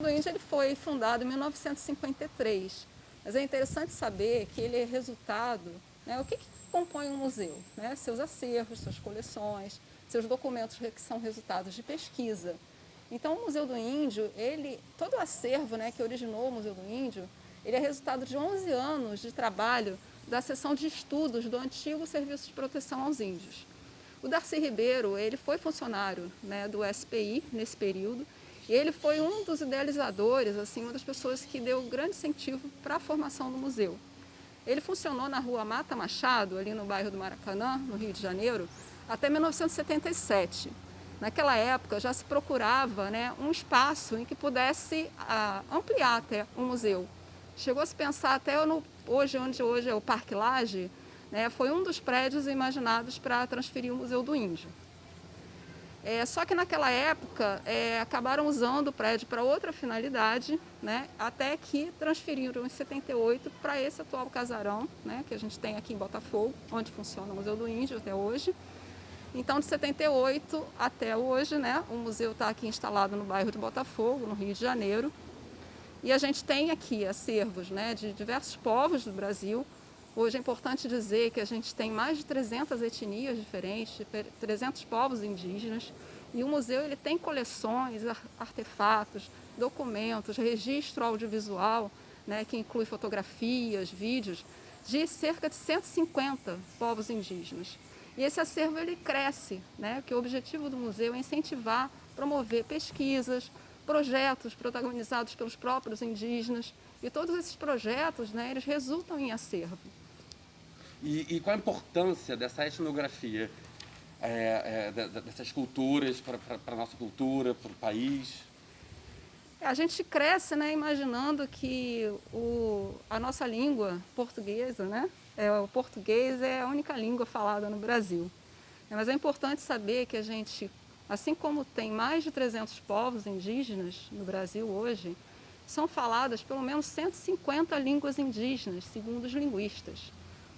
O Índio ele foi fundado em 1953, mas é interessante saber que ele é resultado, né, o que compõe um museu? Né? Seus acervos, suas coleções, seus documentos que são resultados de pesquisa. Então, o Museu do Índio, todo o acervo, né, que originou o Museu do Índio, ele é resultado de 11 anos de trabalho da seção de estudos do antigo Serviço de Proteção aos Índios. O Darcy Ribeiro, ele foi funcionário, né, do SPI nesse período, e ele foi um dos idealizadores, assim, uma das pessoas que deu grande incentivo para a formação do museu. Ele funcionou na rua Mata Machado, ali no bairro do Maracanã, no Rio de Janeiro, até 1977. Naquela época já se procurava, né, um espaço em que pudesse ampliar até o museu. Chegou a se pensar até onde hoje é o Parque Lage, né, foi um dos prédios imaginados para transferir o Museu do Índio. Só que naquela época acabaram usando o prédio para outra finalidade, né, até que transferiram em 78 para esse atual casarão, né, que a gente tem aqui em Botafogo, onde funciona o Museu do Índio até hoje. Então, de 78 até hoje, né, o museu está aqui instalado no bairro de Botafogo, no Rio de Janeiro. E a gente tem aqui acervos, né, de diversos povos do Brasil. Hoje é importante dizer que a gente tem mais de 300 etnias diferentes, 300 povos indígenas. E o museu ele tem coleções, artefatos, documentos, registro audiovisual, né, que inclui fotografias, vídeos, de cerca de 150 povos indígenas. E esse acervo ele cresce, né, porque o objetivo do museu é incentivar, promover pesquisas, projetos protagonizados pelos próprios indígenas. E todos esses projetos, né, eles resultam em acervo. E qual a importância dessa etnografia, dessas culturas para a nossa cultura, para o país? A gente cresce, né, imaginando que a nossa língua portuguesa, né, o português é a única língua falada no Brasil. Mas é importante saber que a gente, assim como tem mais de 300 povos indígenas no Brasil hoje, são faladas pelo menos 150 línguas indígenas, segundo os linguistas.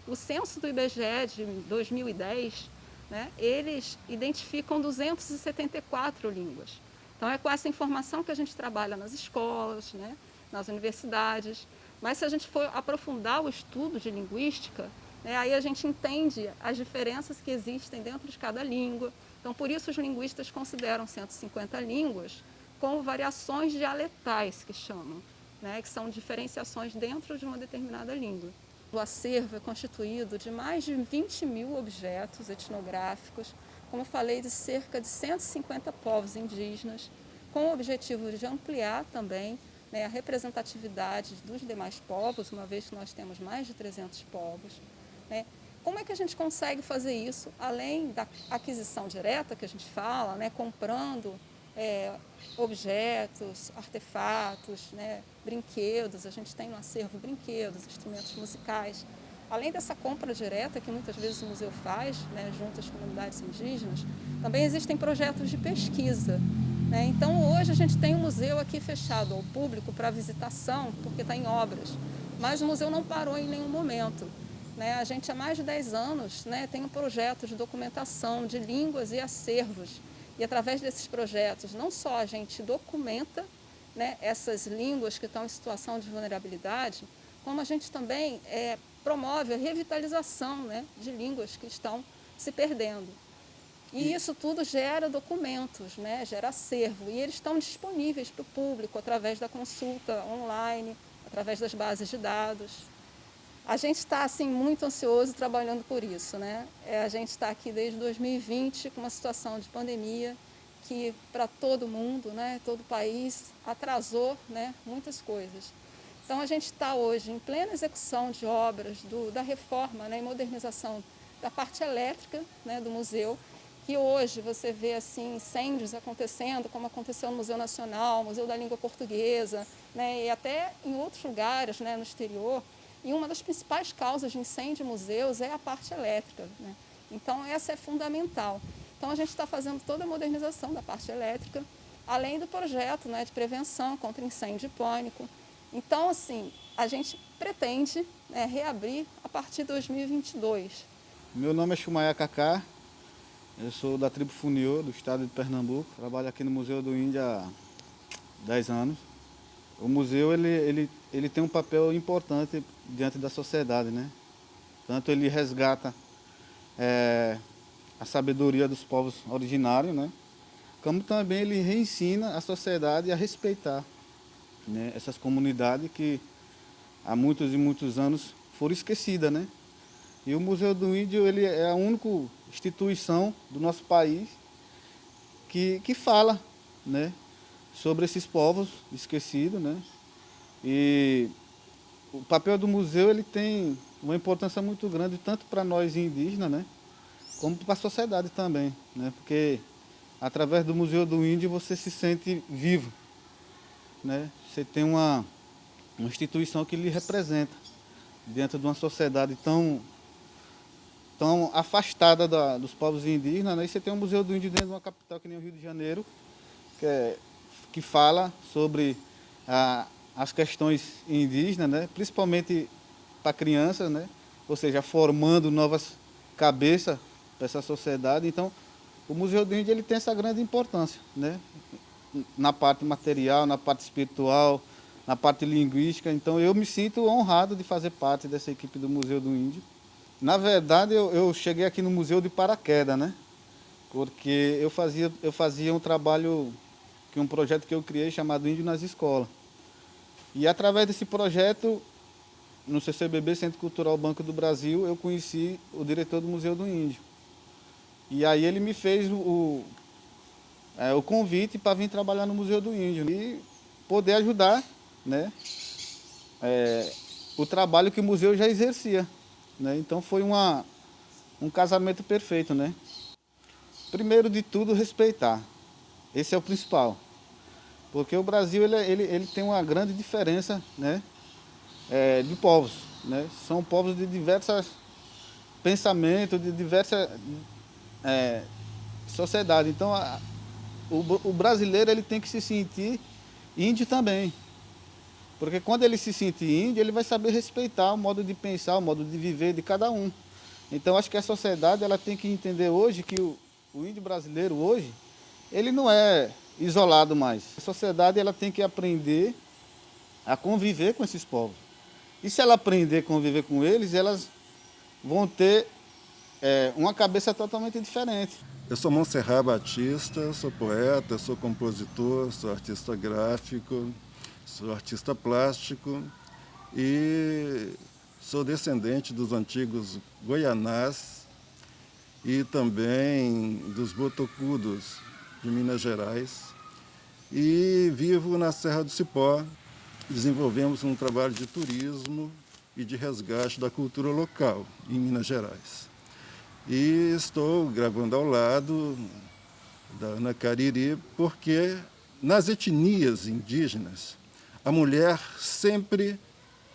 O censo do IBGE de 2010, né, eles identificam 274 línguas. Então é com essa informação que a gente trabalha nas escolas, né, nas universidades. Mas se a gente for aprofundar o estudo de linguística, né, aí a gente entende as diferenças que existem dentro de cada língua. Então por isso os linguistas consideram 150 línguas como variações dialetais, que chamam, né, que são diferenciações dentro de uma determinada língua. O acervo é constituído de mais de 20 mil objetos etnográficos, como eu falei, de cerca de 150 povos indígenas, com o objetivo de ampliar também, né, a representatividade dos demais povos, uma vez que nós temos mais de 300 povos. Né. Como é que a gente consegue fazer isso, além da aquisição direta que a gente fala, né, comprando objetos, artefatos, né, brinquedos, a gente tem no acervo brinquedos, instrumentos musicais. Além dessa compra direta que muitas vezes o museu faz, né, junto às comunidades indígenas, também existem projetos de pesquisa. Né? Então hoje a gente tem um museu aqui fechado ao público para visitação, porque está em obras, mas o museu não parou em nenhum momento. Né? A gente há mais de 10 anos, né, tem um projeto de documentação de línguas e acervos. E através desses projetos, não só a gente documenta, né, essas línguas que estão em situação de vulnerabilidade, como a gente também promove a revitalização, né, de línguas que estão se perdendo. E isso tudo gera documentos, né, gera acervo, e eles estão disponíveis para o público através da consulta online, através das bases de dados. A gente está assim, muito ansioso trabalhando por isso. Né? A gente está aqui desde 2020 com uma situação de pandemia que para todo mundo, né, todo o país, atrasou, né, muitas coisas. Então a gente está hoje em plena execução de obras da reforma, né, e modernização da parte elétrica, né, do museu, que hoje você vê assim, incêndios acontecendo, como aconteceu no Museu Nacional, Museu da Língua Portuguesa, né, e até em outros lugares, né, no exterior. E uma das principais causas de incêndio em museus é a parte elétrica. Né? Então, essa é fundamental. Então, a gente está fazendo toda a modernização da parte elétrica, além do projeto, né, de prevenção contra incêndio e pânico. Então, assim, a gente pretende, né, reabrir a partir de 2022. Meu nome é Chumaia Cacá, eu sou da tribo Funiô, do estado de Pernambuco. Trabalho aqui no Museu do Índio há 10 anos. o museu ele tem um papel importante diante da sociedade, né? Tanto ele resgata a sabedoria dos povos originários, né? Como também ele reensina a sociedade a respeitar, né, essas comunidades que há muitos e muitos anos foram esquecidas, né? E o Museu do Índio ele é a única instituição do nosso país que fala, né, sobre esses povos esquecidos, né? E o papel do museu ele tem uma importância muito grande tanto para nós indígenas, né, como para a sociedade também, né? Porque através do Museu do Índio você se sente vivo, né? Você tem uma instituição que lhe representa dentro de uma sociedade tão afastada dos povos indígenas, né? E você tem um Museu do Índio dentro de uma capital que nem o Rio de Janeiro, que fala sobre as questões indígenas, né? Principalmente para crianças, né? Ou seja, formando novas cabeças para essa sociedade. Então, o Museu do Índio ele tem essa grande importância, né? Na parte material, na parte espiritual, na parte linguística. Então, eu me sinto honrado de fazer parte dessa equipe do Museu do Índio. Na verdade, eu cheguei aqui no museu de paraquedas, né? Porque eu fazia um trabalho, um projeto que eu criei chamado Índio nas Escolas. E através desse projeto, no CCBB, Centro Cultural Banco do Brasil, eu conheci o diretor do Museu do Índio. E aí ele me fez o convite para vir trabalhar no Museu do Índio e poder ajudar, né, o trabalho que o museu já exercia, né? Então foi um casamento perfeito, né? Primeiro de tudo, respeitar. Esse é o principal. Porque o Brasil ele tem uma grande diferença, né, de povos, né? São povos de diversos pensamentos, de diversas sociedades. Então, o brasileiro ele tem que se sentir índio também. Porque quando ele se sente índio, ele vai saber respeitar o modo de pensar, o modo de viver de cada um. Então, acho que a sociedade ela tem que entender hoje que o índio brasileiro hoje, ele não é isolado mais. A sociedade ela tem que aprender a conviver com esses povos. E se ela aprender a conviver com eles, elas vão ter uma cabeça totalmente diferente. Eu sou Monserrat Batista, sou poeta, sou compositor, sou artista gráfico, sou artista plástico e sou descendente dos antigos Goianás e também dos Botocudos de Minas Gerais. E vivo na Serra do Cipó. Desenvolvemos um trabalho de turismo e de resgate da cultura local em Minas Gerais. E estou gravando ao lado da Ana Cariri porque nas etnias indígenas a mulher sempre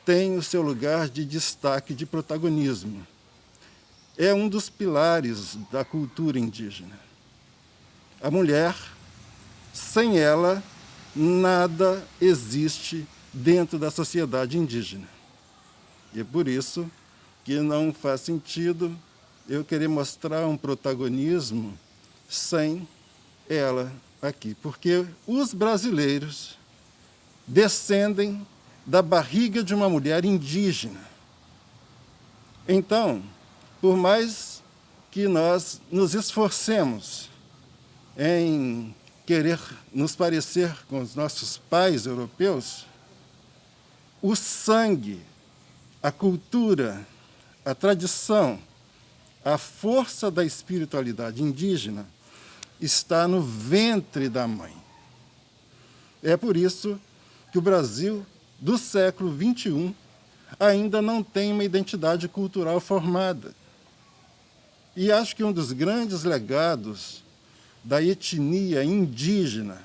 tem o seu lugar de destaque, de protagonismo. É um dos pilares da cultura indígena. A mulher, sem ela, nada existe dentro da sociedade indígena. E é por isso que não faz sentido eu querer mostrar um protagonismo sem ela aqui. Porque os brasileiros descendem da barriga de uma mulher indígena. Então, por mais que nós nos esforcemos em querer nos parecer com os nossos pais europeus, o sangue, a cultura, a tradição, a força da espiritualidade indígena está no ventre da mãe. É por isso que o Brasil do século XXI ainda não tem uma identidade cultural formada. E acho que um dos grandes legados da etnia indígena,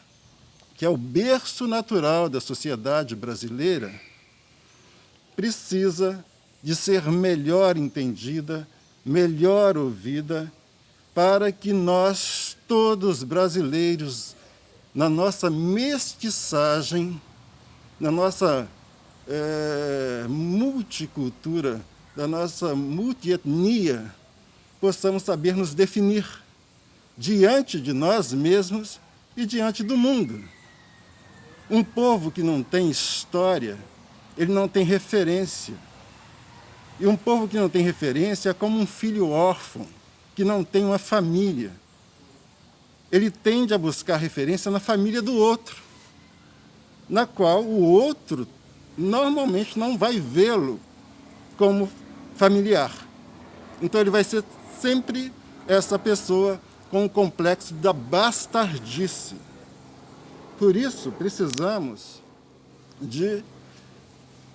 que é o berço natural da sociedade brasileira, precisa de ser melhor entendida, melhor ouvida, para que nós, todos brasileiros, na nossa mestiçagem, na nossa multicultura, da nossa multietnia, possamos saber nos definir diante de nós mesmos e diante do mundo. Um povo que não tem história, ele não tem referência. E um povo que não tem referência é como um filho órfão, que não tem uma família. Ele tende a buscar referência na família do outro, na qual o outro normalmente não vai vê-lo como familiar. Então ele vai ser sempre essa pessoa com o complexo da bastardice. Por isso, precisamos de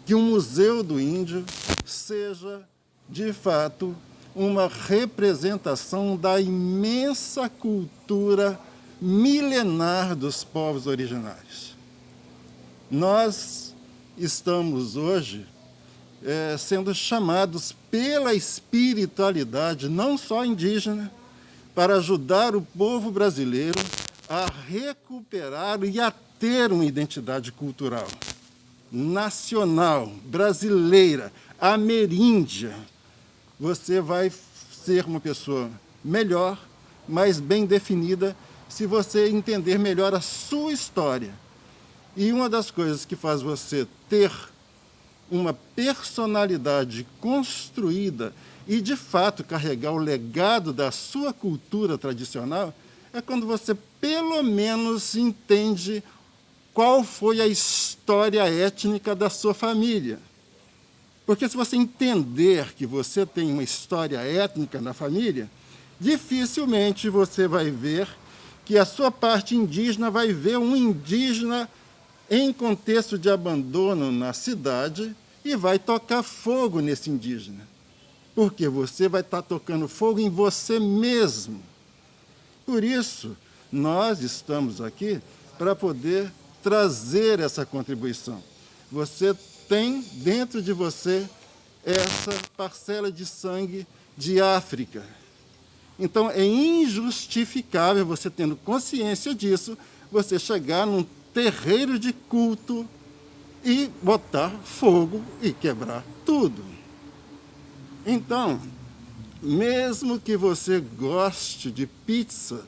que o Museu do Índio seja, de fato, uma representação da imensa cultura milenar dos povos originários. Nós estamos hoje sendo chamados pela espiritualidade, não só indígena, para ajudar o povo brasileiro a recuperar e a ter uma identidade cultural nacional, brasileira, ameríndia. Você vai ser uma pessoa melhor, mais bem definida, se você entender melhor a sua história. E uma das coisas que faz você ter uma personalidade construída e, de fato, carregar o legado da sua cultura tradicional é quando você, pelo menos, entende qual foi a história étnica da sua família. Porque se você entender que você tem uma história étnica na família, dificilmente você vai ver que a sua parte indígena vai ver um indígena em contexto de abandono na cidade e vai tocar fogo nesse indígena. Porque você vai estar tocando fogo em você mesmo. Por isso, nós estamos aqui para poder trazer essa contribuição. Você tem dentro de você essa parcela de sangue de África. Então, é injustificável, você tendo consciência disso, você chegar num terreiro de culto e botar fogo e quebrar tudo. Então, mesmo que você goste de pizza,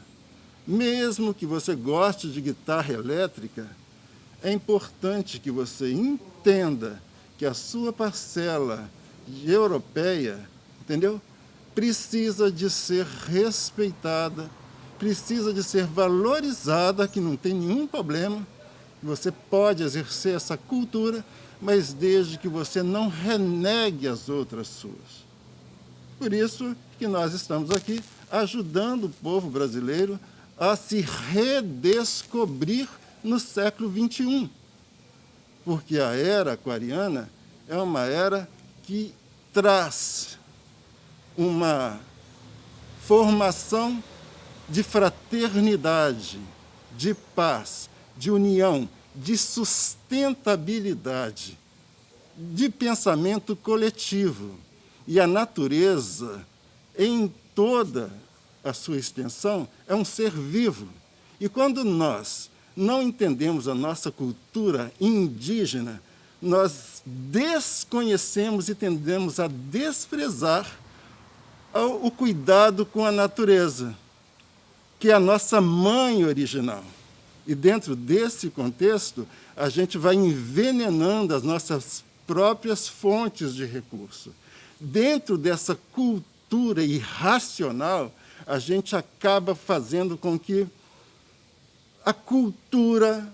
mesmo que você goste de guitarra elétrica, é importante que você entenda que a sua parcela europeia, entendeu? Precisa de ser respeitada, precisa de ser valorizada, que não tem nenhum problema. Você pode exercer essa cultura, mas desde que você não renegue as outras suas. Por isso que nós estamos aqui ajudando o povo brasileiro a se redescobrir no século XXI. Porque a era aquariana é uma era que traz uma formação de fraternidade, de paz, de união, de sustentabilidade, de pensamento coletivo. E a natureza, em toda a sua extensão, é um ser vivo. E quando nós não entendemos a nossa cultura indígena, nós desconhecemos e tendemos a desprezar o cuidado com a natureza, que é a nossa mãe original. E dentro desse contexto, a gente vai envenenando as nossas próprias fontes de recurso. Dentro dessa cultura irracional, a gente acaba fazendo com que a cultura,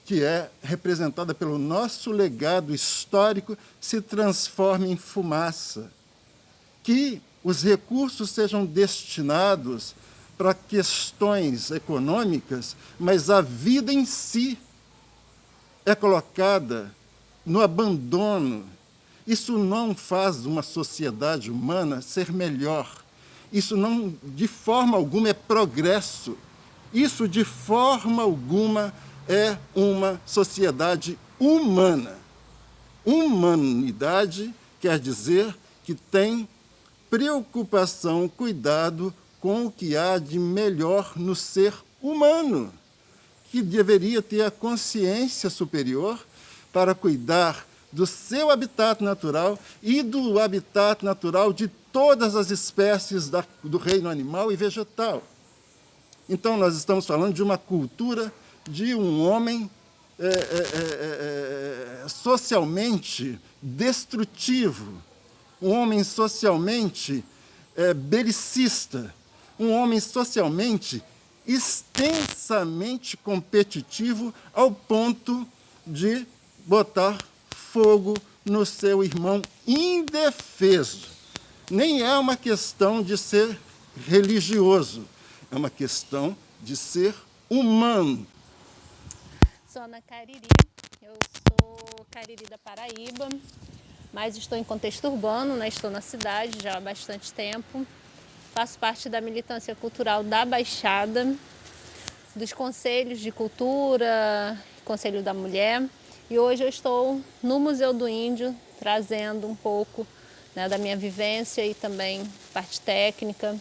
que é representada pelo nosso legado histórico, se transforme em fumaça. Que os recursos sejam destinados para questões econômicas, mas a vida em si é colocada no abandono. Isso não faz uma sociedade humana ser melhor. Isso não, de forma alguma, é progresso. Isso, de forma alguma, é uma sociedade humana. Humanidade quer dizer que tem preocupação, cuidado com o que há de melhor no ser humano, que deveria ter a consciência superior para cuidar do seu habitat natural e do habitat natural de todas as espécies do reino animal e vegetal. Então, nós estamos falando de uma cultura de um homem socialmente destrutivo, um homem socialmente belicista, um homem socialmente extensamente competitivo ao ponto de botar fogo no seu irmão indefeso. Nem é uma questão de ser religioso, é uma questão de ser humano. Sou Ana Cariri, eu sou Cariri da Paraíba, mas estou em contexto urbano, né? Estou na cidade já há bastante tempo. Faço parte da militância cultural da Baixada, dos conselhos de cultura, Conselho da Mulher. E hoje eu estou no Museu do Índio, trazendo um pouco, né, da minha vivência e também parte técnica.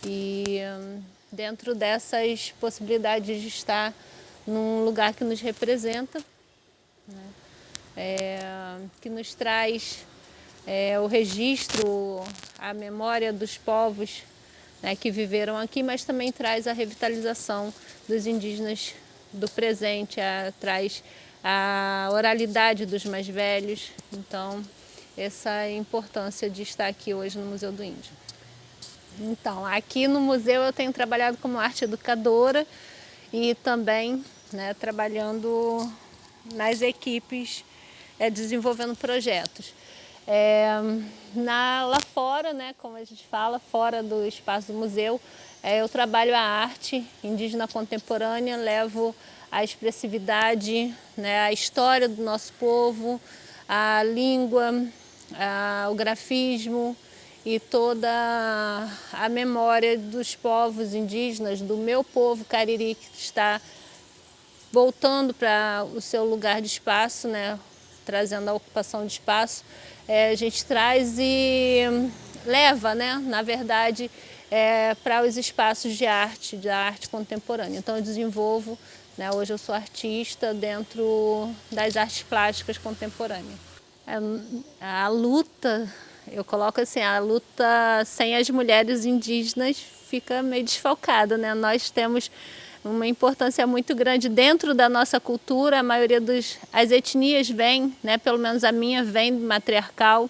E dentro dessas possibilidades de estar num lugar que nos representa, né, que nos traz o registro, a memória dos povos, né, que viveram aqui, mas também traz a revitalização dos indígenas do presente, traz a oralidade dos mais velhos. Então, essa é a importância de estar aqui hoje no Museu do Índio. Então, aqui no museu eu tenho trabalhado como arte educadora e também, né, trabalhando nas equipes, desenvolvendo projetos. Lá fora, né, como a gente fala, fora do espaço do museu, eu trabalho a arte indígena contemporânea, levo a expressividade, né, a história do nosso povo, a língua, o grafismo e toda a memória dos povos indígenas, do meu povo Cariri, que está voltando para o seu lugar de espaço, né, trazendo a ocupação de espaço. A gente traz e leva, né, na verdade, para os espaços de arte, da arte contemporânea. Então eu desenvolvo, né, hoje eu sou artista dentro das artes plásticas contemporâneas. A luta, eu coloco assim, a luta sem as mulheres indígenas fica meio desfalcada, né? Nós temos uma importância muito grande dentro da nossa cultura. A maioria as etnias vem, né, pelo menos a minha vem matriarcal.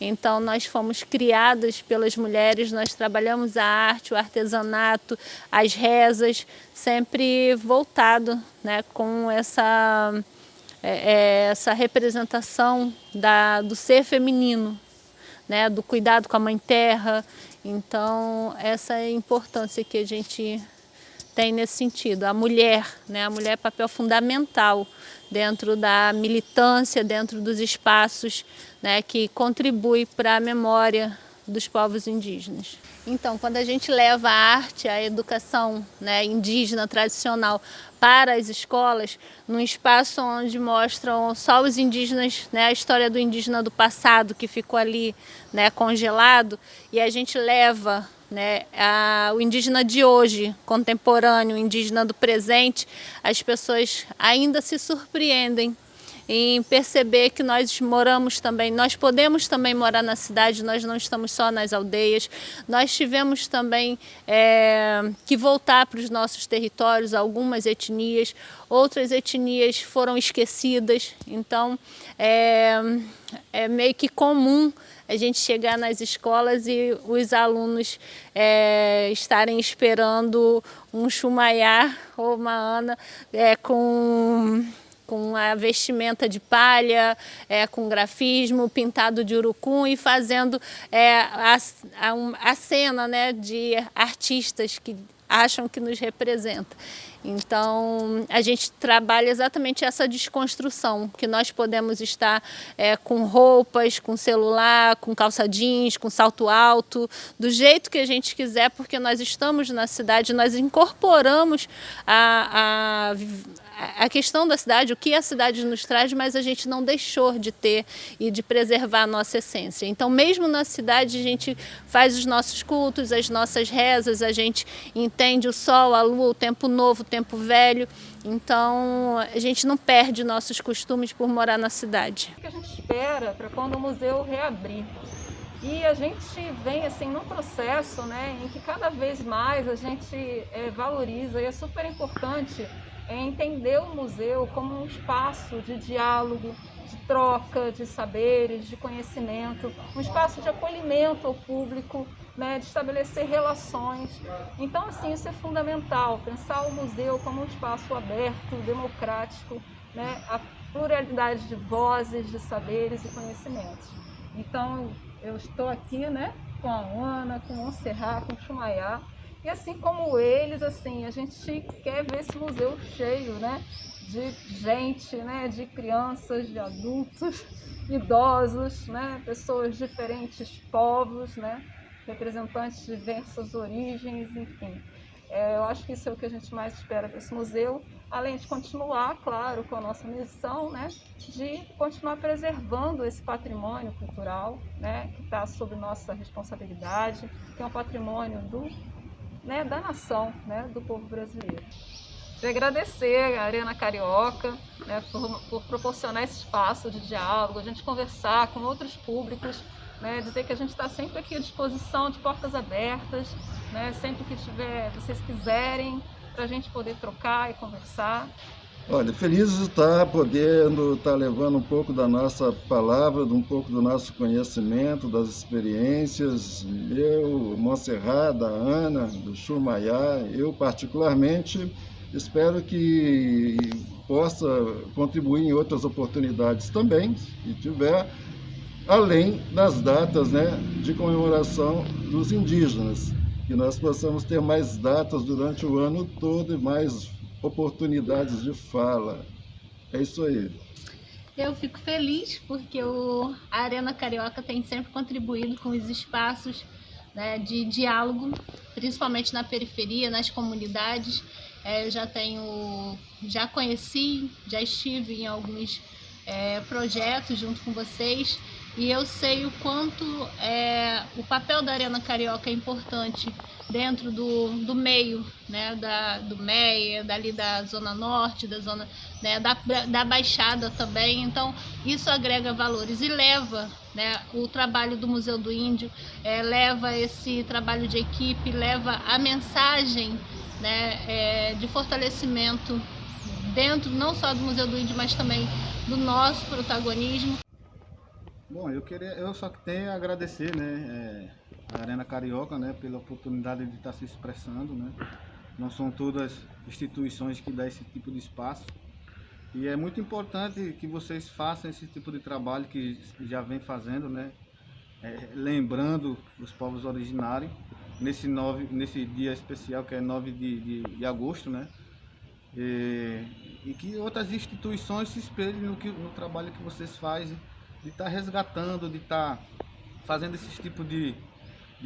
Então nós fomos criadas pelas mulheres, nós trabalhamos a arte, o artesanato, as rezas, sempre voltado, né, com essa representação do ser feminino, né, do cuidado com a mãe terra. Então essa é a importância que a gente tem nesse sentido. A mulher, né, a mulher é papel fundamental dentro da militância, dentro dos espaços, né, que contribui para a memória dos povos indígenas. Então, quando a gente leva a arte, a educação, né, indígena tradicional para as escolas, num espaço onde mostram só os indígenas, né, a história do indígena do passado que ficou ali, né, congelado, e a gente leva, né, o indígena de hoje, contemporâneo, o indígena do presente, as pessoas ainda se surpreendem em perceber que nós moramos também, nós podemos também morar na cidade, nós não estamos só nas aldeias, nós tivemos também que voltar para os nossos territórios, algumas etnias, outras etnias foram esquecidas. Então é meio que comum a gente chegar nas escolas e os alunos estarem esperando um chumaiá ou uma ana com a vestimenta de palha, com grafismo, pintado de urucum e fazendo a cena, né, de artistas que acham que nos representa. Então, a gente trabalha exatamente essa desconstrução, que nós podemos estar com roupas, com celular, com calça jeans, com salto alto, do jeito que a gente quiser, porque nós estamos na cidade, nós incorporamos a questão da cidade, o que a cidade nos traz, mas a gente não deixou de ter e de preservar a nossa essência. Então, mesmo na cidade, a gente faz os nossos cultos, as nossas rezas, a gente entende o sol, a lua, o tempo novo, o tempo velho. Então, a gente não perde nossos costumes por morar na cidade. O que a gente espera para quando o museu reabrir? E a gente vem assim num processo, né, em que cada vez mais a gente valoriza, e é super importante é entender o museu como um espaço de diálogo, de troca de saberes, de conhecimento, um espaço de acolhimento ao público, né, de estabelecer relações. Então, assim, isso é fundamental, pensar o museu como um espaço aberto, democrático, né, a pluralidade de vozes, de saberes e conhecimentos. Então, eu estou aqui, né, com a Ana, com o Serra, com o Chumayá, e assim como eles, assim, a gente quer ver esse museu cheio, né, de gente, né, de crianças, de adultos, idosos, né, pessoas de diferentes povos, né, representantes de diversas origens, enfim. Eu acho que isso é o que a gente mais espera para esse museu, além de continuar, claro, com a nossa missão, né, de continuar preservando esse patrimônio cultural, né, que está sob nossa responsabilidade, que é um patrimônio né, da nação, né, do povo brasileiro. De agradecer a Arena Carioca, né, por proporcionar esse espaço de diálogo, a gente conversar com outros públicos, né, dizer que a gente está sempre aqui à disposição, de portas abertas, né, sempre que vocês quiserem, para a gente poder trocar e conversar. Olha, felizes de estar podendo estar levando um pouco da nossa palavra, um pouco do nosso conhecimento, das experiências, eu, Monserrat, da Ana, do Chumayá, eu particularmente espero que possa contribuir em outras oportunidades também, se tiver, além das datas, né, de comemoração dos indígenas, que nós possamos ter mais datas durante o ano todo e mais oportunidades de fala. É isso aí. Eu fico feliz porque a Arena Carioca tem sempre contribuído com os espaços, né, de diálogo, principalmente na periferia, nas comunidades. Já conheci, já estive em alguns projetos junto com vocês e eu sei o quanto o papel da Arena Carioca é importante dentro do meio, né, do MEI, dali da Zona Norte, da zona, né, da Baixada também. Então isso agrega valores e leva, né, o trabalho do Museu do Índio, leva esse trabalho de equipe, leva a mensagem, né, de fortalecimento dentro não só do Museu do Índio, mas também do nosso protagonismo. Bom, eu só tenho a agradecer, né, a Arena Carioca, né, pela oportunidade de estar se expressando, né. Não são todas instituições que dão esse tipo de espaço e é muito importante que vocês façam esse tipo de trabalho que já vem fazendo, né, lembrando os povos originários nesse dia especial que é 9 de agosto, né, e que outras instituições se espelhem no trabalho que vocês fazem, de estar resgatando, de estar fazendo esse tipo de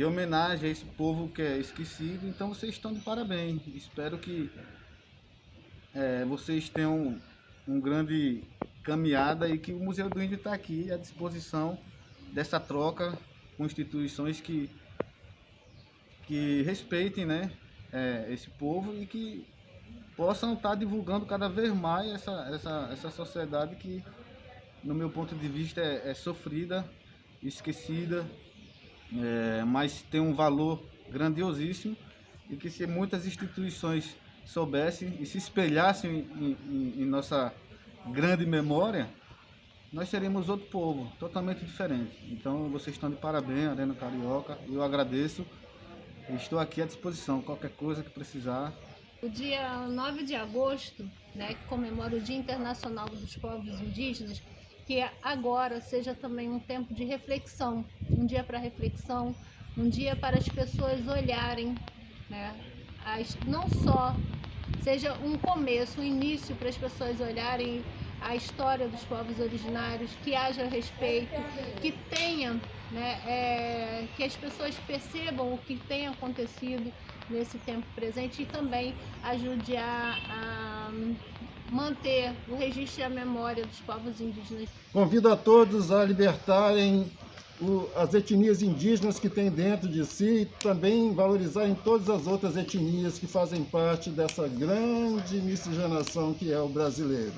homenagem a esse povo que é esquecido. Então vocês estão de parabéns. Espero que vocês tenham uma grande caminhada e que o Museu do Índio está aqui à disposição dessa troca com instituições que respeitem, né, esse povo e que possam estar divulgando cada vez mais essa sociedade que, no meu ponto de vista, é sofrida, esquecida, mas tem um valor grandiosíssimo e que se muitas instituições soubessem e se espelhassem em nossa grande memória, nós seríamos outro povo, totalmente diferente. Então vocês estão de parabéns, Arena Carioca, eu agradeço e estou aqui à disposição, qualquer coisa que precisar. O dia 9 de agosto, né, que comemora o Dia Internacional dos Povos Indígenas, que agora seja também um tempo de reflexão, um dia para reflexão, um dia para as pessoas olharem, né, não só seja um começo, um início para as pessoas olharem a história dos povos originários, que haja respeito, que tenha, né, que as pessoas percebam o que tem acontecido nesse tempo presente e também ajude a manter o registro e a memória dos povos indígenas. Convido a todos a libertarem as etnias indígenas que têm dentro de si e também valorizarem todas as outras etnias que fazem parte dessa grande miscigenação que é o brasileiro.